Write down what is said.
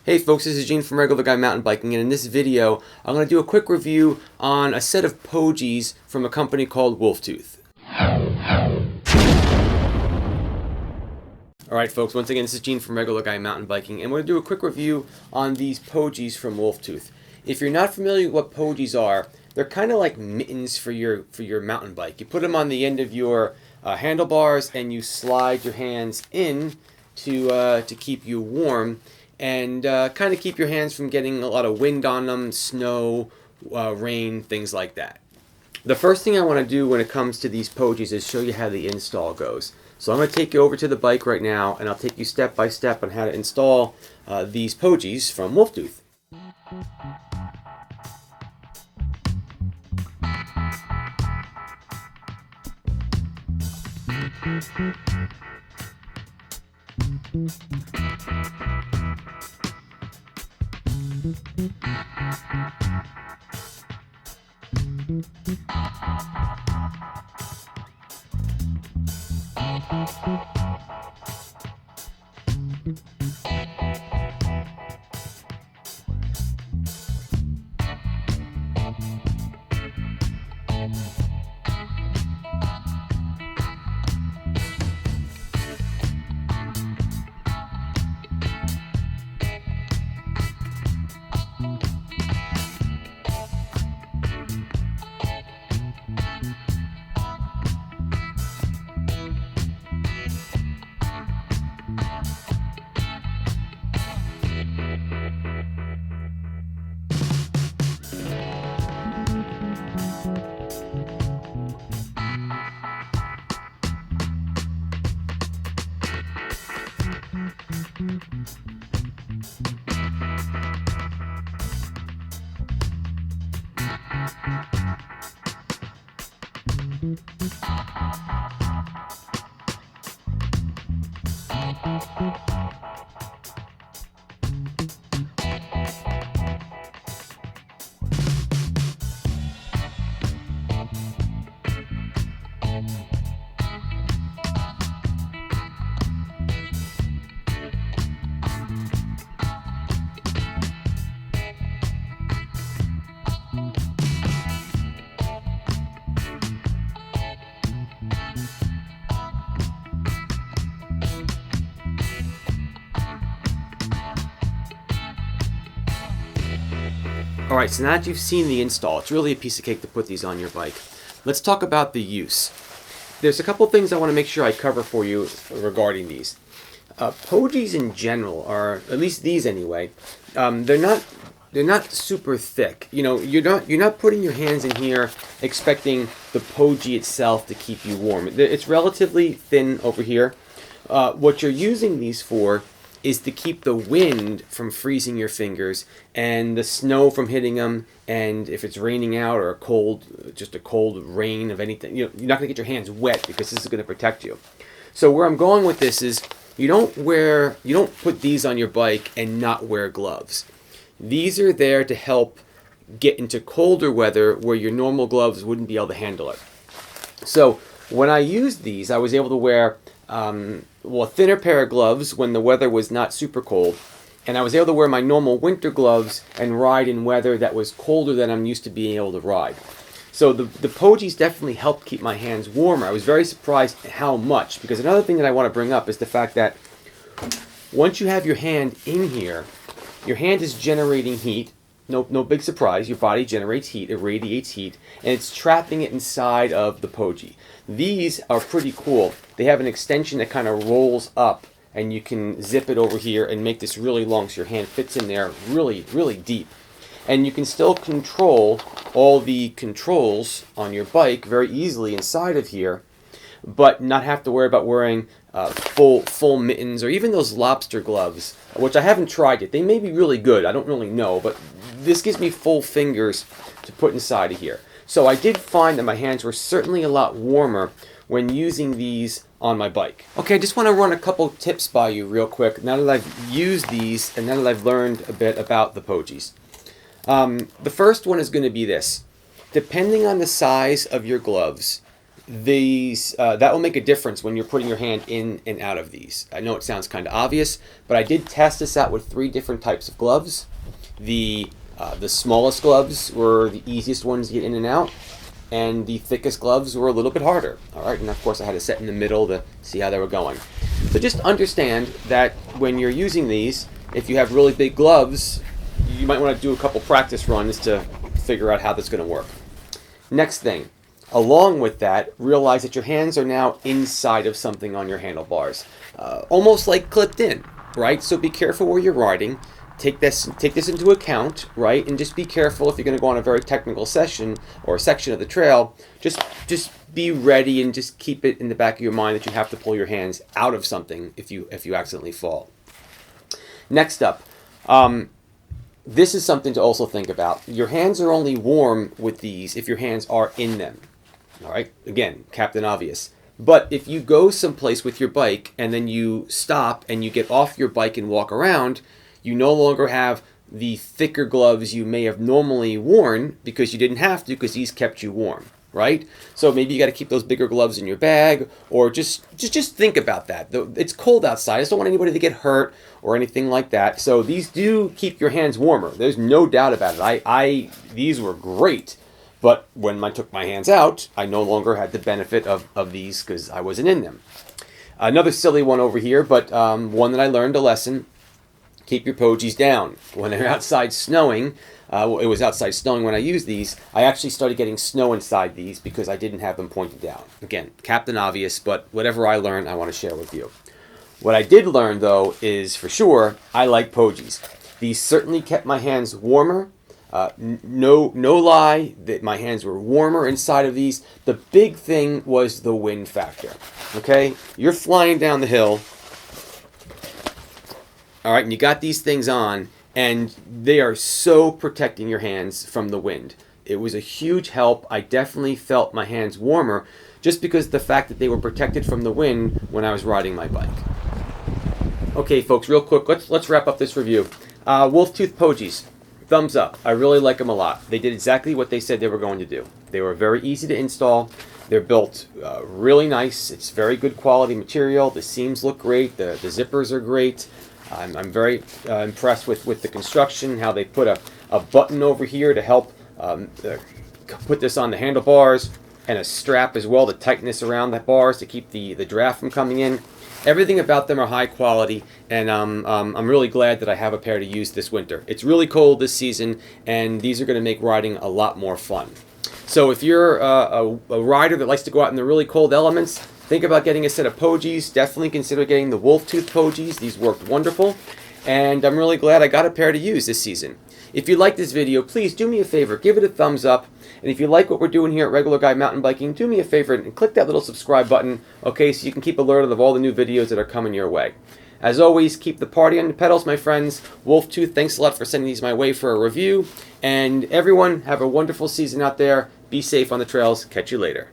Hey folks, this is Gene from Regular Guy Mountain Biking, and in this video I'm going to do a quick review on a set of Pogies from a company called WolfTooth. Alright folks, once again this is Gene from Regular Guy Mountain Biking, and we're going to do a quick review on these Pogies from WolfTooth. If you're not familiar with what Pogies are, they're kind of like mittens for your mountain bike. You put them on the end of your handlebars and you slide your hands in to keep you warm. And kind of keep your hands from getting a lot of wind on them, snow, rain, things like that. The first thing I want to do when it comes to these Pogies is show you how the install goes. So I'm going to take you over to the bike right now, and I'll take you step by step on how to install these Pogies from WolfTooth. Alright, so now that you've seen the install, it's really a piece of cake to put these on your bike. Let's talk about the use. There's a couple things I want to make sure I cover for you regarding these. Pogies in general, or at least these anyway, they're not super thick. You know, you're not putting your hands in here expecting the Pogie itself to keep you warm. It's relatively thin over here. What you're using these for is to keep the wind from freezing your fingers and the snow from hitting them, and if it's raining out or just a cold rain of anything, you're not going to get your hands wet because this is going to protect you. So where I'm going with this is you don't put these on your bike and not wear gloves. These are there to help get into colder weather where your normal gloves wouldn't be able to handle it. So when I used these, I was able to wear a thinner pair of gloves when the weather was not super cold, and I was able to wear my normal winter gloves and ride in weather that was colder than I'm used to being able to ride. So the Pogies definitely helped keep my hands warmer. I was very surprised at how much, because another thing that I want to bring up is the fact that once you have your hand in here, your hand is generating heat. No big surprise. Your body generates heat. It radiates heat, and it's trapping it inside of the Pogie. These are pretty cool. They have an extension that kind of rolls up, and you can zip it over here and make this really long so your hand fits in there really, really deep. And you can still control all the controls on your bike very easily inside of here, but not have to worry about wearing full mittens or even those lobster gloves, which I haven't tried yet. They may be really good. I don't really know, but this gives me full fingers to put inside of here. So I did find that my hands were certainly a lot warmer when using these on my bike. Okay, I just want to run a couple tips by you real quick now that I've used these and now that I've learned a bit about the Pogies. The first one is going to be this. Depending on the size of your gloves, that will make a difference when you're putting your hand in and out of these. I know it sounds kind of obvious, but I did test this out with 3 different types of gloves. The smallest gloves were the easiest ones to get in and out, and the thickest gloves were a little bit harder. All right, and of course I had to set in the middle to see how they were going. So just understand that when you're using these, if you have really big gloves, you might want to do a couple practice runs to figure out how that's going to work. Next thing, along with that, realize that your hands are now inside of something on your handlebars, almost like clipped in, right? So be careful where you're riding. Take this into account, right? And just be careful if you're going to go on a very technical session or a section of the trail. Just be ready and just keep it in the back of your mind that you have to pull your hands out of something if you accidentally fall. Next up, this is something to also think about. Your hands are only warm with these if your hands are in them. All right? Again, Captain Obvious. But if you go someplace with your bike and then you stop and you get off your bike and walk around, you no longer have the thicker gloves you may have normally worn because you didn't have to, because these kept you warm, right? So maybe you got to keep those bigger gloves in your bag, or just think about that. It's cold outside. I just don't want anybody to get hurt or anything like that. So these do keep your hands warmer. There's no doubt about it. These were great, but when I took my hands out, I no longer had the benefit of these because I wasn't in them. Another silly one over here, but one that I learned a lesson. Keep your Pogies down. When they're outside snowing, it was outside snowing when I used these, I actually started getting snow inside these because I didn't have them pointed down. Again, Captain Obvious, but whatever I learned, I want to share with you. What I did learn, though, is for sure, I like Pogies. These certainly kept my hands warmer. No lie that my hands were warmer inside of these. The big thing was the wind factor. Okay? You're flying down the hill. All right, and you got these things on, and they are so protecting your hands from the wind. It was a huge help. I definitely felt my hands warmer just because of the fact that they were protected from the wind when I was riding my bike. Okay, folks, real quick, let's wrap up this review. WolfTooth Pogies, thumbs up. I really like them a lot. They did exactly what they said they were going to do. They were very easy to install. They're built really nice. It's very good quality material. The seams look great. The zippers are great. I'm very impressed with the construction, how they put a button over here to help put this on the handlebars, and a strap as well to tighten this around the bars to keep the draft from coming in. Everything about them are high quality, and I'm really glad that I have a pair to use this winter. It's really cold this season, and these are going to make riding a lot more fun. So if you're a rider that likes to go out in the really cold elements, think about getting a set of Pogies. Definitely consider getting the WolfTooth Pogies. These worked wonderful, and I'm really glad I got a pair to use this season. If you like this video, please do me a favor, give it a thumbs up. And if you like what we're doing here at Regular Guy Mountain Biking, do me a favor and click that little subscribe button, okay, so you can keep alerted of all the new videos that are coming your way. As always, keep the party on the pedals, my friends. WolfTooth, thanks a lot for sending these my way for a review. And everyone, have a wonderful season out there. Be safe on the trails. Catch you later.